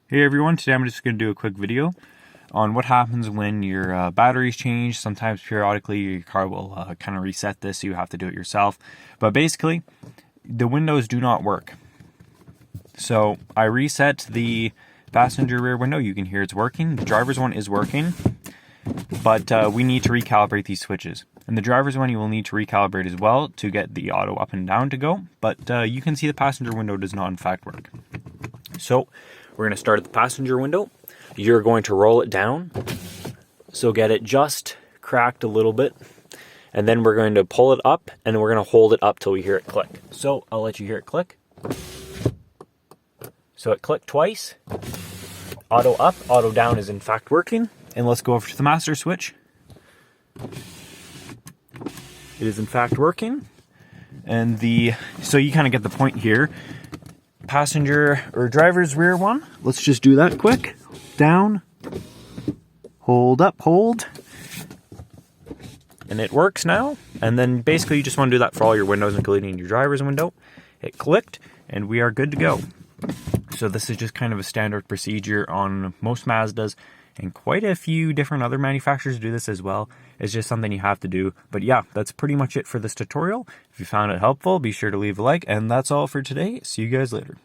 Hey everyone, today I'm just going to do a quick video on what happens when your batteries change. Sometimes periodically your car will kind of reset this, so you have to do it yourself. But basically, the windows do not work. So I reset the passenger rear window. You can hear it's working. The driver's one is working, but we need to recalibrate these switches. And the driver's one you will need to recalibrate as well to get the auto up and down to go. But you can see the passenger window does not in fact work. So we're going to start at the passenger window. You're going to roll it down, so get it just cracked a little bit. And then we're going to pull it up, and we're going to hold it up till we hear it click. So I'll let you hear it click. So it clicked twice. Auto up, auto down is in fact working. And let's go over to the master switch. It is in fact working. And so you kind of get the point here. Passenger or driver's rear one, let's just do that quick. Down, hold up, hold, and it works now. And then basically you just want to do that for all your windows, including your driver's window. It clicked and we are good to go. So this is just kind of a standard procedure on most Mazdas, and quite a few different other manufacturers do this as well. It's just something you have to do. But yeah, that's pretty much it for this tutorial. If you found it helpful, be sure to leave a like, and that's all for today. See you guys later.